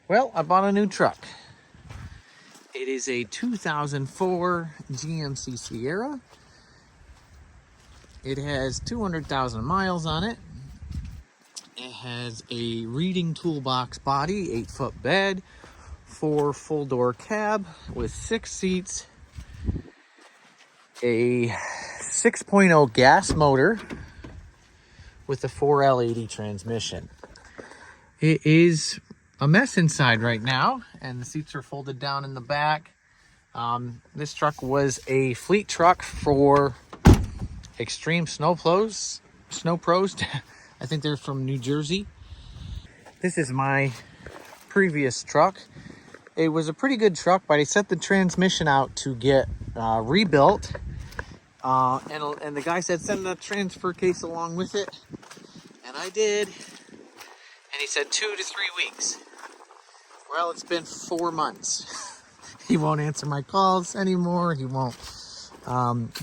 Well, I bought a new truck. It is a 2004 GMC Sierra. It has 200,000 miles on it. It has a reading toolbox body, 8-foot bed, 4 full-door cab with 6 seats, a 6.0 gas motor with a 4L80 transmission. It is a mess inside right now, and the seats are folded down in the back. This truck was a fleet truck for Extreme Snow Pros. I think they're from New Jersey. This is my previous truck. It was a pretty good truck, but I set the transmission out to get rebuilt. And the guy said send the transfer case along with it. And I did. And he said 2 to 3 weeks. Well, it's been 4 months. He won't answer my calls anymore. He won't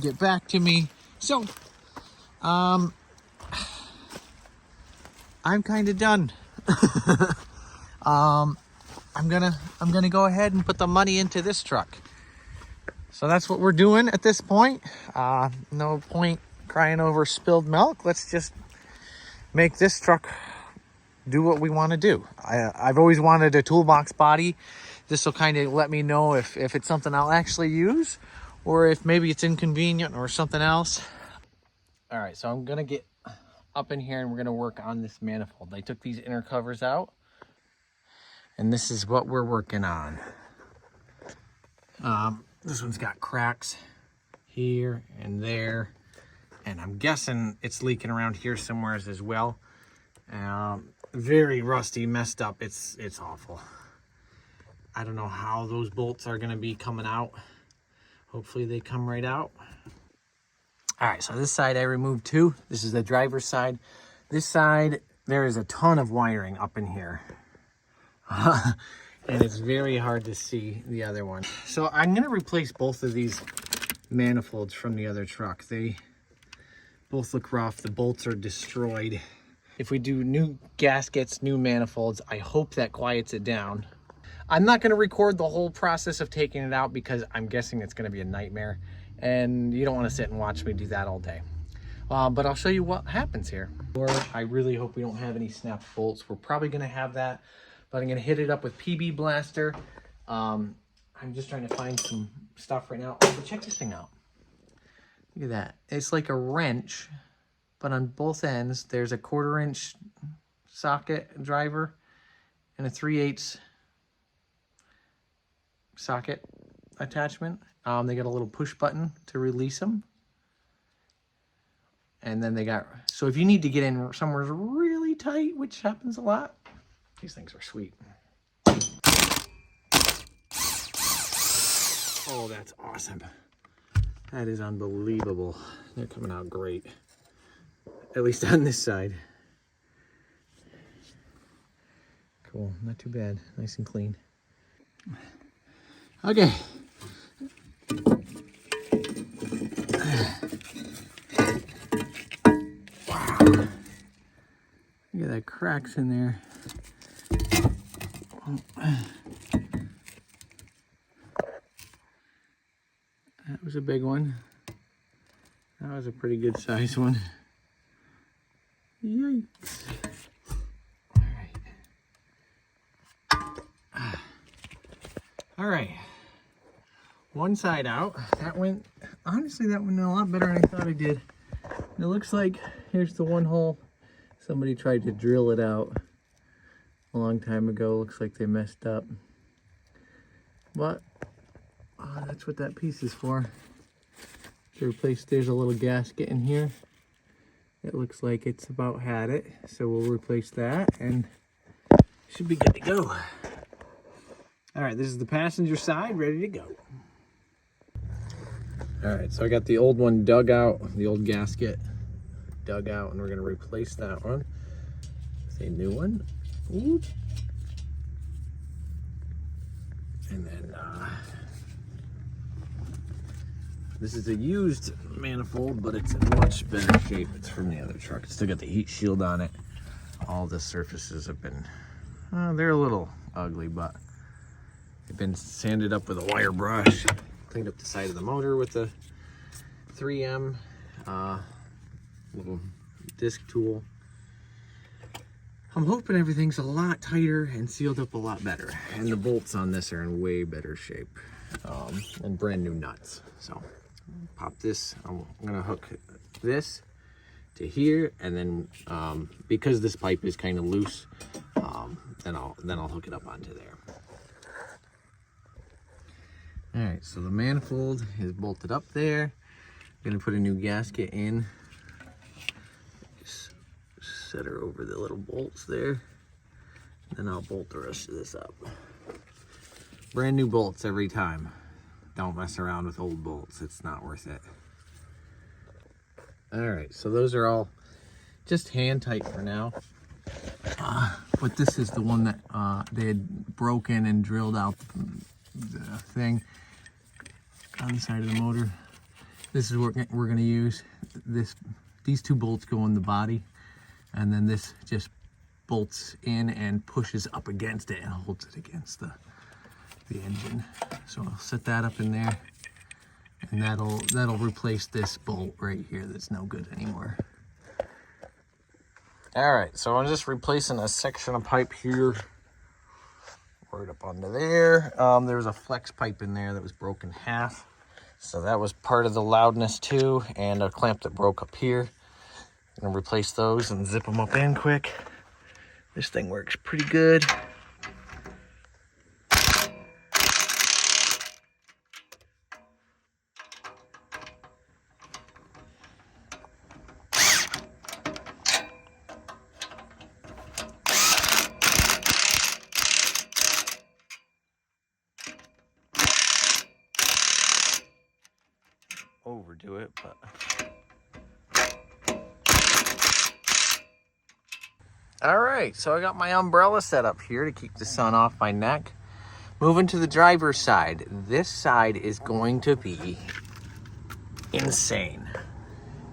get back to me. So, I'm kind of done. I'm gonna go ahead and put the money into this truck. So that's what we're doing at this point. No point crying over spilled milk. Let's just make this truck do what we want to do. I've always wanted a toolbox body. This will kind of let me know if it's something I'll actually use, or if maybe it's inconvenient or something else. All right, so I'm gonna get up in here and we're gonna work on this manifold. I took these inner covers out, and this is what we're working on. This one's got cracks here and there, and I'm guessing it's leaking around here somewhere as well. Very rusty, messed up. It's awful. I don't know how those bolts are gonna be coming out. Hopefully they come right out. All right, so this side I removed 2. This is the driver's side. This side, there is a ton of wiring up in here. And it's very hard to see the other one. So I'm gonna replace both of these manifolds from the other truck. They both look rough. The bolts are destroyed. If we do new gaskets, new manifolds, I hope that quiets it down. I'm not gonna record the whole process of taking it out because I'm guessing it's gonna be a nightmare, and you don't wanna sit and watch me do that all day. But I'll show you what happens here. I really hope we don't have any snapped bolts. We're probably gonna have that, but I'm gonna hit it up with PB Blaster. I'm just trying to find some stuff right now. Oh, but check this thing out. Look at that. It's like a wrench, but on both ends, there's a 1/4 inch socket driver and a 3/8 socket attachment. They got a little push button to release them. And then they got, so if you need to get in somewhere really tight, which happens a lot, these things are sweet. Oh, that's awesome. That is unbelievable. They're coming out great. At least on this side. Cool, not too bad. Nice and clean. Okay. Wow. Look at that cracks in there. That was a big one. That was a pretty good size one. Yikes. All right. One side out. That went, honestly, that went a lot better than I thought it did. It looks like here's the one hole. Somebody tried to drill it out a long time ago. Looks like they messed up. But that's what that piece is for. To replace, there's a little gasket in here. It looks like it's about had it. So we'll replace that and should be good to go. All right, this is the passenger side, ready to go. All right, so I got the old one dug out, the old gasket dug out, and we're gonna replace that one with a new one. Ooh. And then this is a used manifold, but it's in much better shape. It's from the other truck. It's still got the heat shield on it. All the surfaces have been, they're a little ugly, but they've been sanded up with a wire brush. Cleaned up the side of the motor with the 3M little disc tool. I'm hoping everything's a lot tighter and sealed up a lot better. And the bolts on this are in way better shape, and brand new nuts. So pop this, I'm gonna hook this to here, and then because this pipe is kind of loose, then I'll hook it up onto there. All right, so the manifold is bolted up there. I'm gonna put a new gasket in. Just set her over the little bolts there. Then I'll bolt the rest of this up. Brand new bolts every time. Don't mess around with old bolts, it's not worth it. All right, so those are all just hand tight for now. But this is the one that they had broken and drilled out the thing on the side of the motor. This is what we're gonna use. These two bolts go in the body, and then this just bolts in and pushes up against it and holds it against the engine. So I'll set that up in there, and that'll replace this bolt right here that's no good anymore. All right, so I'm just replacing a section of pipe here, right up onto there. There was a flex pipe in there that was broken half, so that was part of the loudness too, and a clamp that broke up here. I'm gonna replace those and zip them up in quick. This thing works pretty good. Overdo it, but all right, so I got my umbrella set up here to keep the sun off my neck. Moving to the driver's side. This side is going to be insane,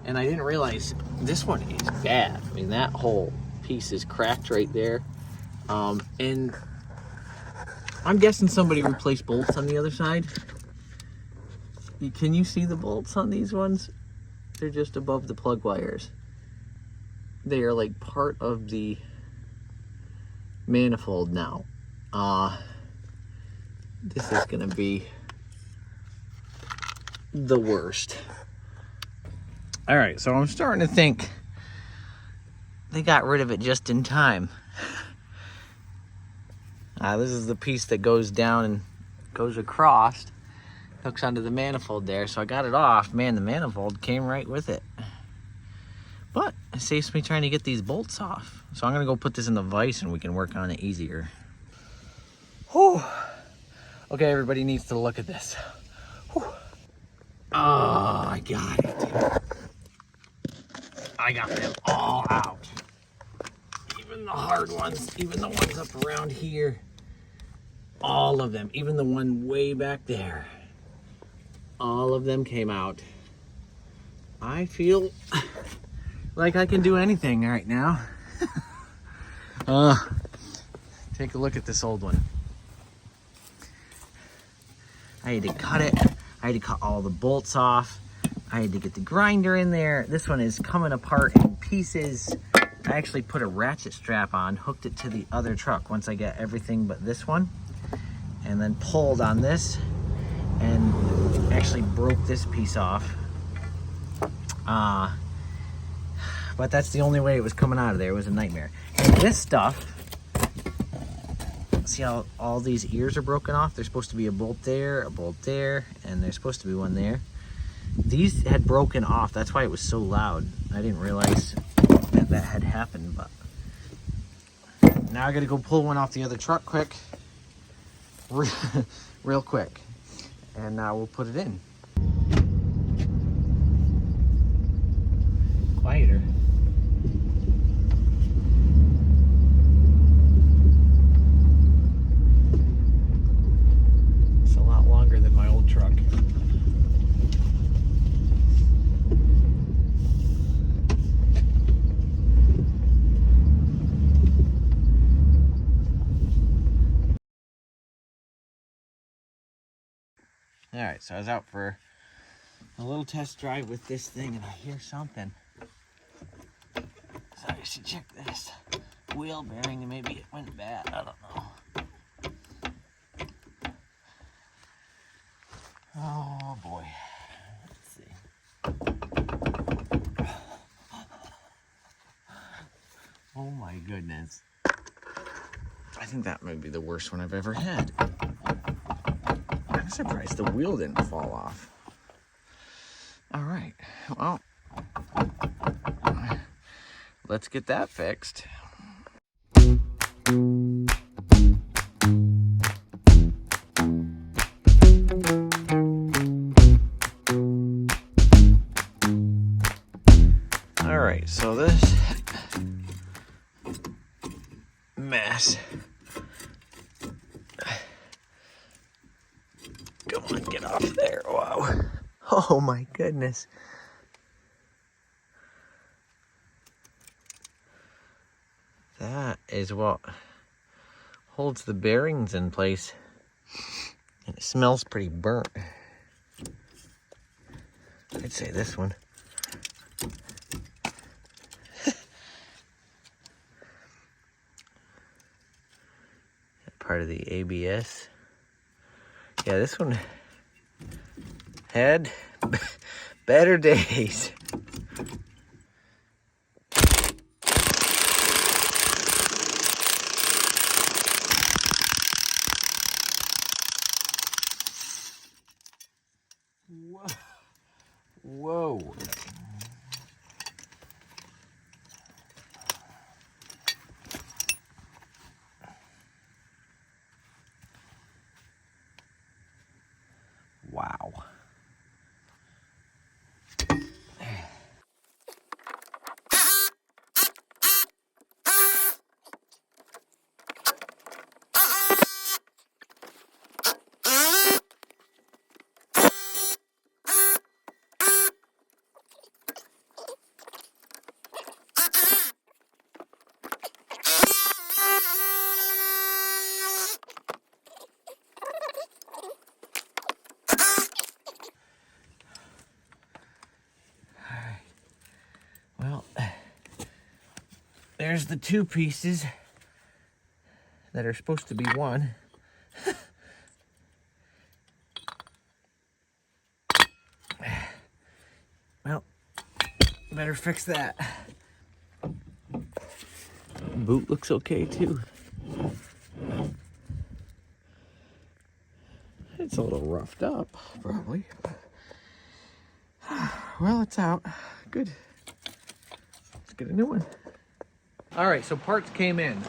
and I didn't realize this one is bad. I mean, that whole piece is cracked right there, and I'm guessing somebody replaced bolts on the other side. Can you see the bolts on these ones? They're just above the plug wires. They are like part of the manifold now. This is gonna be the worst. All right, so I'm starting to think they got rid of it just in time. This is the piece that goes down and goes across. Hooks onto the manifold there, so I got it off. Man, the manifold came right with it. But it saves me trying to get these bolts off. So I'm gonna go put this in the vise and we can work on it easier. Whew. Okay, everybody needs to look at this. Whew. Oh, I got it. I got them all out. Even the hard ones, even the ones up around here. All of them, even the one way back there. All of them came out. I feel like I can do anything right now. Take a look at this old one. I had to cut it. I had to cut all the bolts off. I had to get the grinder in there. This one is coming apart in pieces. I actually put a ratchet strap on, hooked it to the other truck once I get everything but this one, and then pulled on this and actually broke this piece off. But that's the only way it was coming out of there. It was a nightmare. And this stuff, see how all these ears are broken off? There's supposed to be a bolt there, and there's supposed to be one there. These had broken off. That's why it was so loud. I didn't realize that had happened, but now I gotta go pull one off the other truck quick, real quick, and we'll put it in. Quieter. It's a lot longer than my old truck. All right, so I was out for a little test drive with this thing, and I hear something. So I should check this wheel bearing, and maybe it went bad. I don't know. Oh boy. Let's see. Oh my goodness. I think that might be the worst one I've ever had. I'm surprised the wheel didn't fall off. All right, well, let's get that fixed. All right, so this mess. Come on, get off there. Wow. Oh my goodness. That is what holds the bearings in place. And it smells pretty burnt. I'd say this one. Part of the ABS. Yeah, this one had better days. Whoa. Whoa. Wow. Well, there's the two pieces that are supposed to be one. Well, better fix that. Boot looks okay too. It's a little roughed up, probably. Well, it's out. Good. Let's get a new one. All right, so parts came in.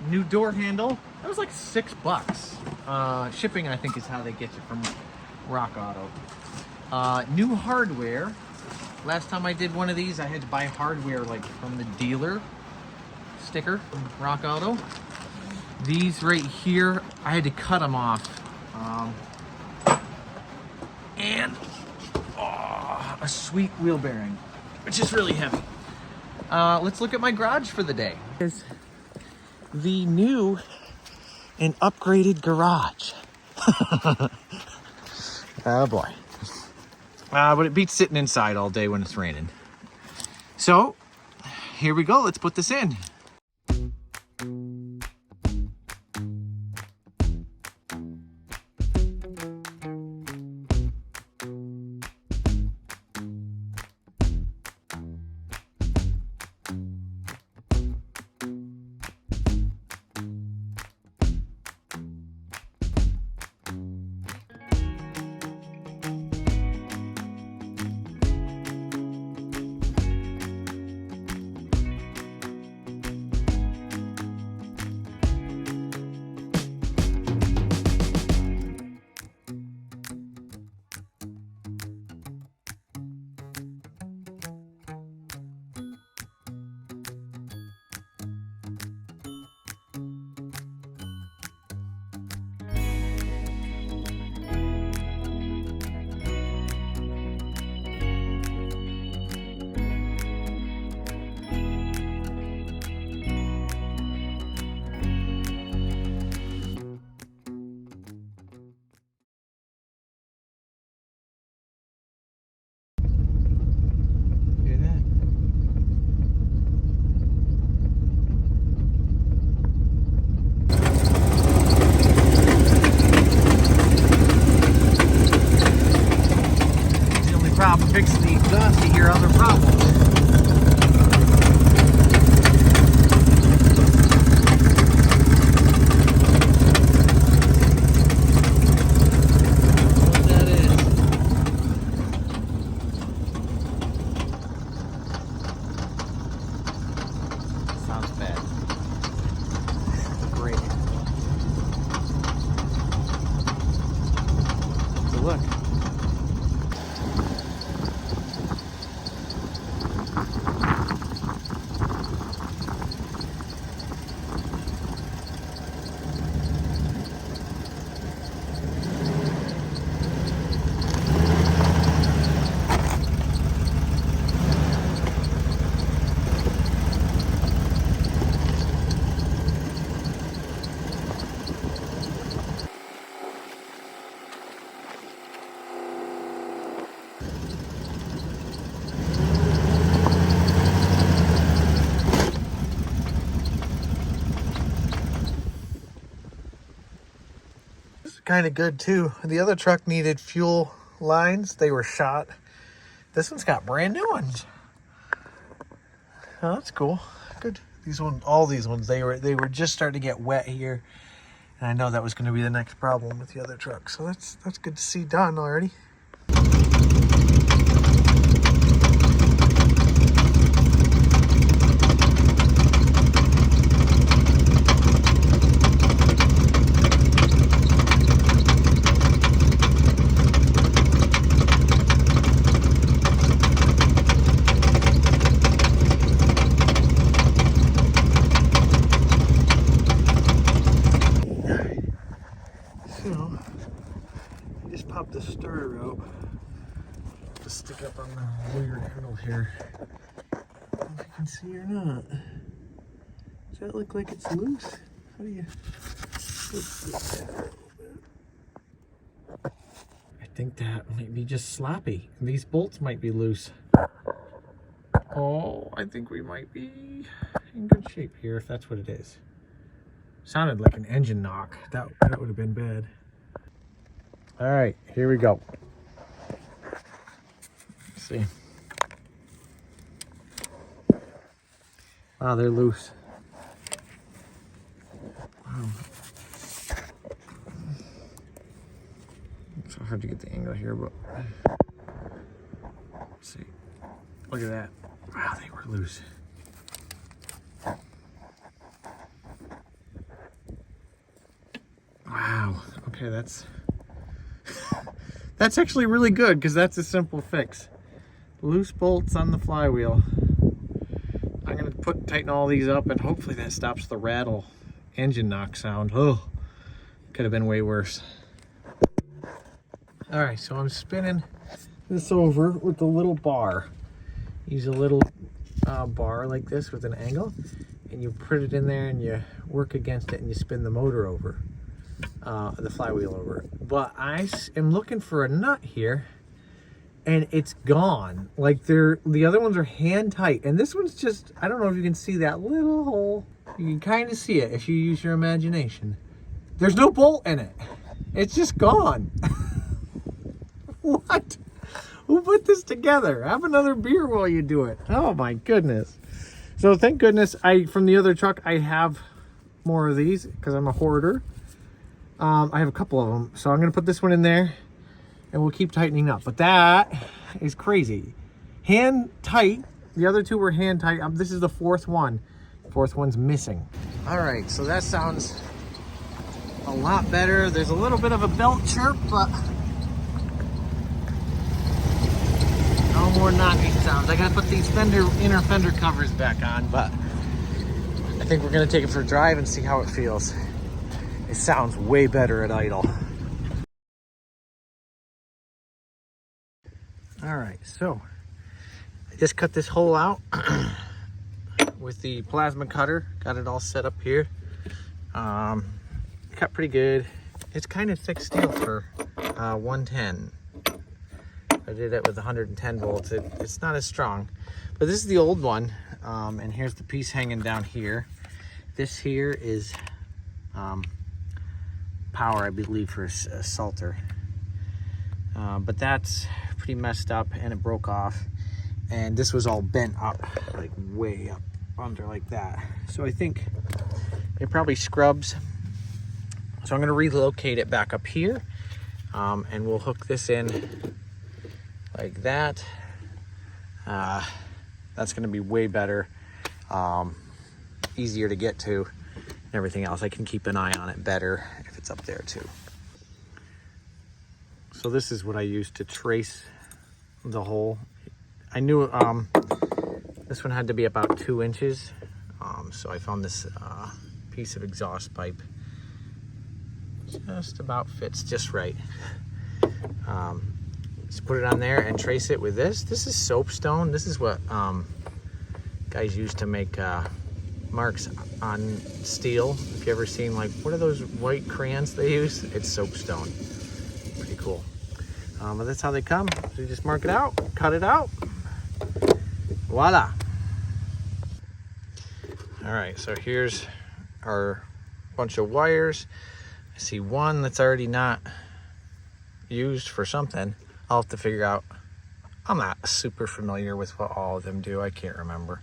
New door handle. That was like $6. Shipping, I think, is how they get you from Rock Auto. New hardware. Last time I did one of these, I had to buy hardware like from the dealer sticker from Rock Auto. These right here, I had to cut them off. And a sweet wheel bearing, which is really heavy. Let's look at my garage for the day. Here's the new and upgraded garage. Oh boy. But it beats sitting inside all day when it's raining. So, here we go. Let's put this in. It's kind of good too. The other truck needed fuel lines. They were shot. This one's got brand new ones. Oh, that's cool. Good. These ones, all these ones, they were just starting to get wet here. And I know that was going to be the next problem with the other truck. So that's good to see done already. So, just pop the starter out. Just stick up on the weird handle here. I don't know if you can see or not. Does that look like it's loose? How do you... I think that might be just sloppy. These bolts might be loose. Oh, I think we might be in good shape here if that's what it is. Sounded like an engine knock. That would have been bad. All right, here we go. Let's see. Wow, they're loose. Wow. It's so hard to get the angle here, but let's see. Look at that. Wow, they were loose. Wow. Okay, that's actually really good because that's a simple fix. Loose bolts on the flywheel. I'm gonna tighten all these up and hopefully that stops the rattle engine knock sound. Oh, could have been way worse. All right, so I'm spinning this over with a little bar. Use a little bar like this with an angle, and you put it in there and you work against it and you spin the motor over. The flywheel over. But I am looking for a nut here and it's gone. Like the other ones are hand tight and this one's just, I don't know if you can see that little hole. You can kind of see it if you use your imagination. There's no bolt in it. It's just gone. What? Who put this together? Have another beer while you do it. Oh my goodness. So thank goodness from the other truck I have more of these because I'm a hoarder. I have a couple of them, so I'm going to put this one in there and we'll keep tightening up. But that is crazy. Hand tight. The other two were hand tight. This is the fourth one. Fourth one's missing. All right, so that sounds a lot better. There's a little bit of a belt chirp, but no more knocking sounds. I got to put these inner fender covers back on, but I think we're going to take it for a drive and see how it feels. It sounds way better at idle. All right, so I just cut this hole out with the plasma cutter. Got it all set up here. Cut pretty good. It's kind of thick steel for 110. I did it with 110 volts. It's not as strong, but this is the old one. And here's the piece hanging down here. This here is power, I believe, for a salter. But that's pretty messed up and it broke off. And this was all bent up, like way up under like that. So I think it probably scrubs. So I'm gonna relocate it back up here and we'll hook this in like that. That's gonna be way better, easier to get to. Everything else, I can keep an eye on it better if it's up there too. So this is what I used to trace the hole. I knew this one had to be about 2 inches. So I found this piece of exhaust pipe. Just about fits just right. Just put it on there and trace it with this. This is soapstone. This is what guys use to make marks on steel. If you ever seen, like, what are those white crayons they use? It's soapstone. Pretty cool. But that's how they come. So you just mark it out, cut it out. Voila. All right, so here's our bunch of wires. I see one that's already not used for something. I'll have to figure out. I'm not super familiar with what all of them do. I can't remember.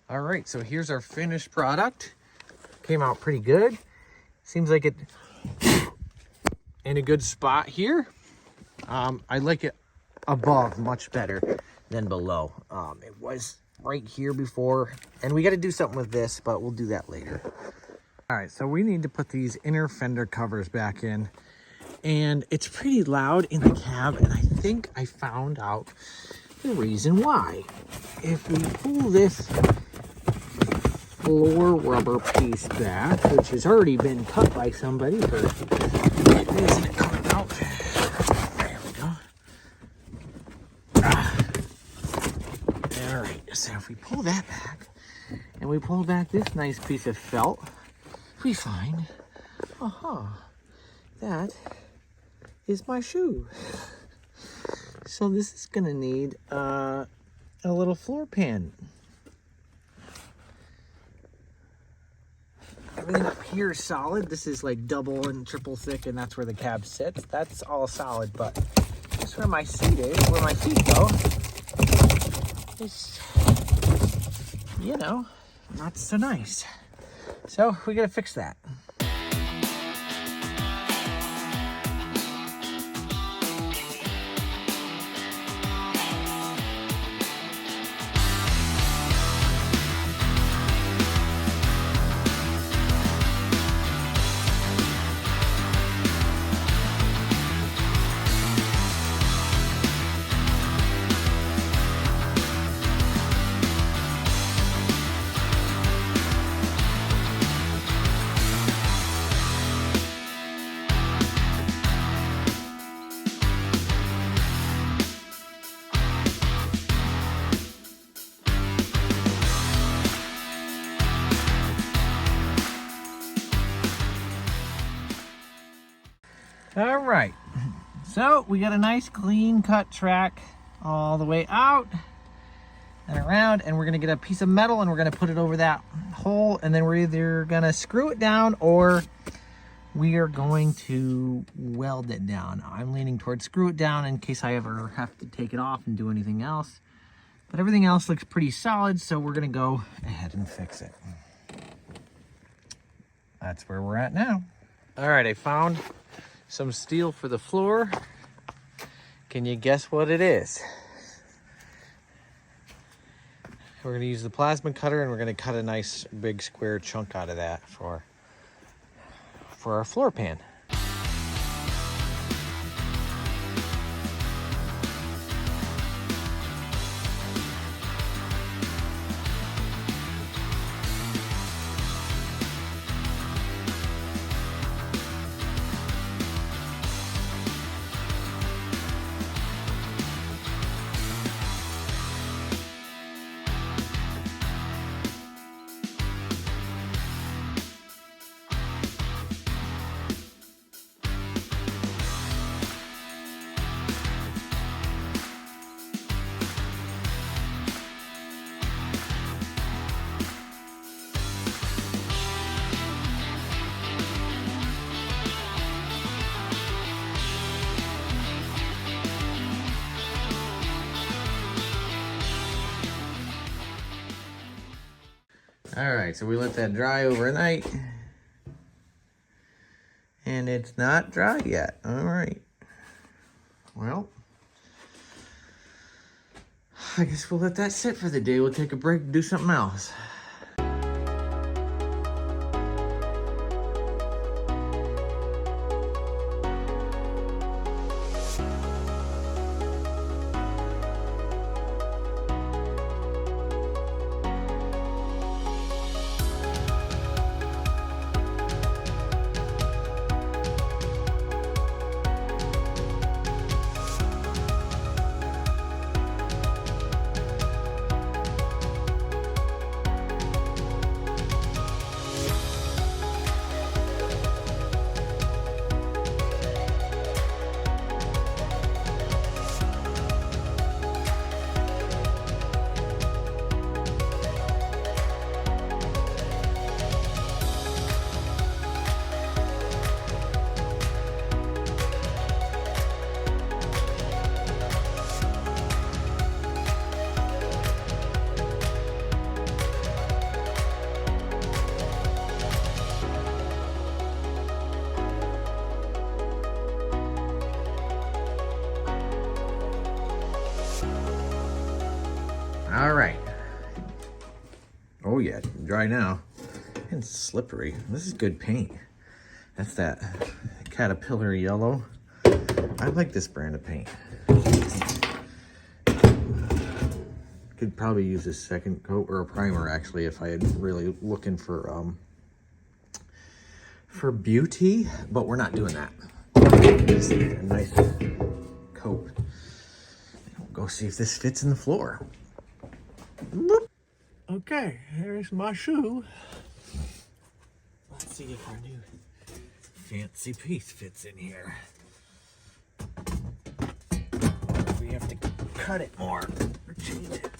All right, so here's our finished product. Came out pretty good. Seems like it in a good spot here. I like it above much better than below. It was right here before, and we got to do something with this, but we'll do that later. All right, so we need to put these inner fender covers back in, and it's pretty loud in the cab, and I think I found out the reason why. If we pull this floor rubber piece back, which has already been cut by somebody for isn't it coming out? There we go. All right, so if we pull that back and we pull back this nice piece of felt, we find, that is my shoe. So this is gonna need a little floor pan. Everything up here is solid. This is like double and triple thick, and that's where the cab sits. That's all solid, but just where my seat is, where my feet go, is, you know, not so nice. So we gotta fix that. All right, so we got a nice clean cut track all the way out and around, and we're gonna get a piece of metal and we're gonna put it over that hole, and then we're either gonna screw it down or we are going to weld it down. I'm leaning towards screw it down in case I ever have to take it off and do anything else, but everything else looks pretty solid, so we're gonna go ahead and fix it. That's where we're at now. All right, I found some steel for the floor. Can you guess what it is? We're gonna use the plasma cutter and we're gonna cut a nice big square chunk out of that for our floor pan. All right, so we let that dry overnight. And it's not dry yet. All right. Well, I guess we'll let that sit for the day. We'll take a break and do something else. All right. Oh yeah, dry now. And slippery. This is good paint. That's that Caterpillar yellow. I like this brand of paint. Could probably use a second coat or a primer actually if I had really looking for beauty, but we're not doing that. Just a nice coat. We'll go see if this fits in the floor. Boop. Okay, here's my shoe. Let's see if our new fancy piece fits in here. We have to cut it more or change it.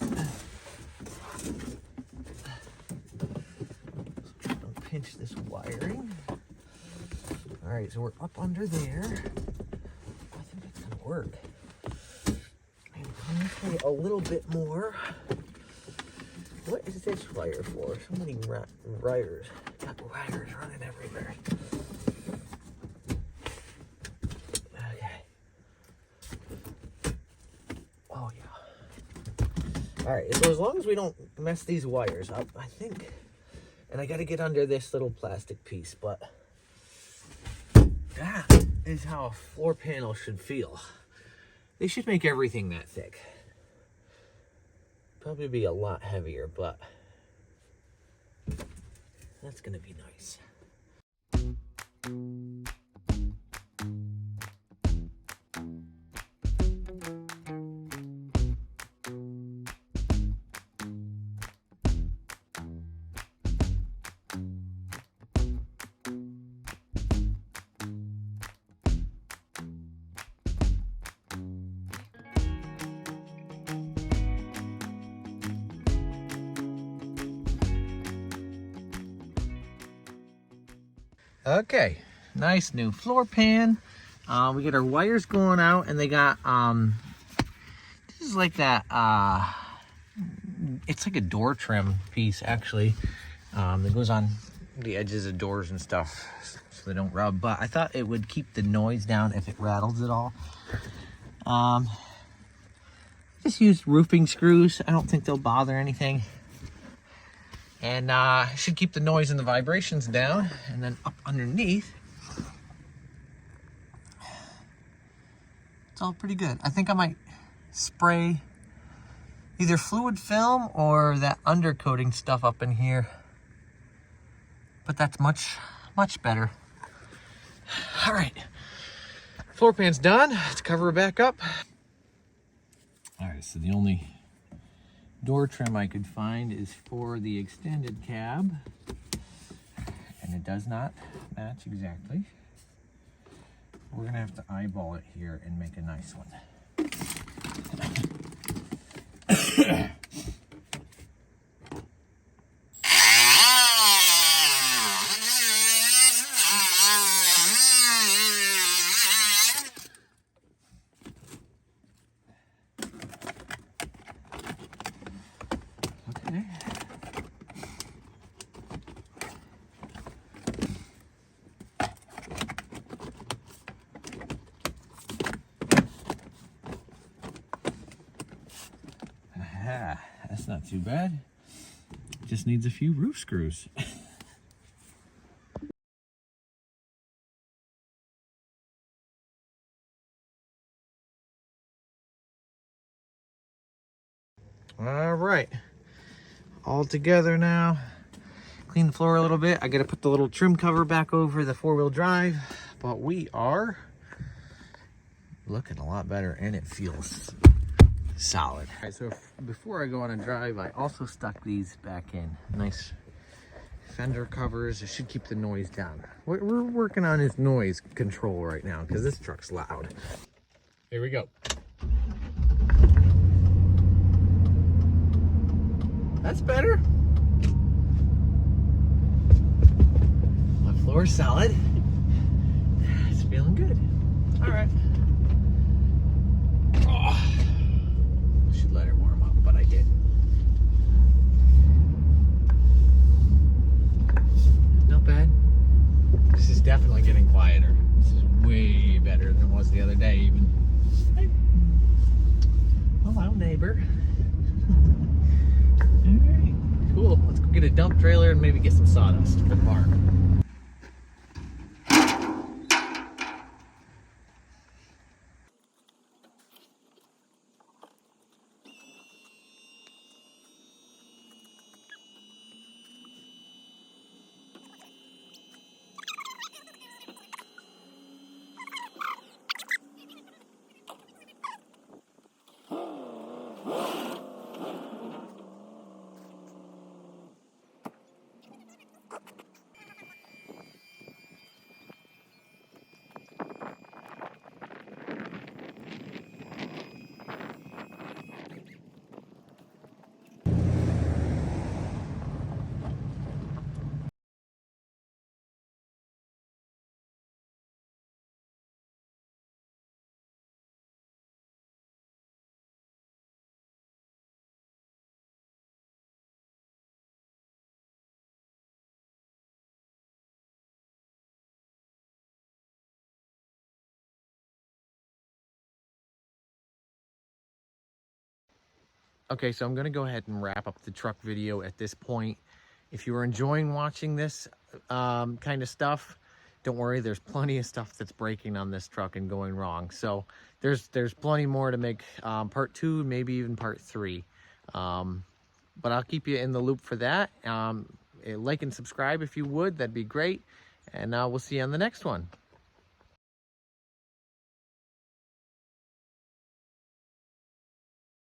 Don't pinch this wiring. All right, so we're up under there. I think that's gonna work. And come this way a little bit more. What is this wire for? So many wires. Got wires running everywhere. Okay. Oh yeah. All right, so as long as we don't mess these wires up, I think, and I gotta get under this little plastic piece, but that is how a floor panel should feel. They should make everything that thick. Probably be a lot heavier, but that's gonna be nice. Okay, nice new floor pan. We get our wires going out, and they got this is like that it's like a door trim piece actually, that goes on the edges of doors and stuff so they don't rub, but I thought it would keep the noise down if it rattles at all. Just used roofing screws. I don't think they'll bother anything. And should keep the noise and the vibrations down. And then up underneath, it's all pretty good. I think I might spray either fluid film or that undercoating stuff up in here. But that's much, much better. All right, floor pan's done. Let's cover it back up. All right, so the only door trim I could find is for the extended cab, and it does not match exactly. We're gonna have to eyeball it here and make a nice one. That's not too bad. Just needs a few roof screws. All right, all together now. Clean the floor a little bit. I gotta put the little trim cover back over the four-wheel drive, but we are looking a lot better and it feels solid. All right, so before I go on a drive, I also stuck these back in. Nice fender covers. It should keep the noise down. What we're working on is noise control right now because this truck's loud. Here we go. That's better. My floor's solid. It's feeling good. All right. Oh, should let her warm up, but I did. Not bad. This is definitely getting quieter. This is way better than it was the other day even. Hey. Hello, neighbor. All right, cool. Let's go get a dump trailer and maybe get some sawdust for the barn. Okay, so I'm gonna go ahead and wrap up the truck video at this point. If you are enjoying watching this kind of stuff, don't worry, there's plenty of stuff that's breaking on this truck and going wrong. So there's plenty more to make part 2, maybe even part 3. But I'll keep you in the loop for that. Like and subscribe if you would, that'd be great. And we'll see you on the next one.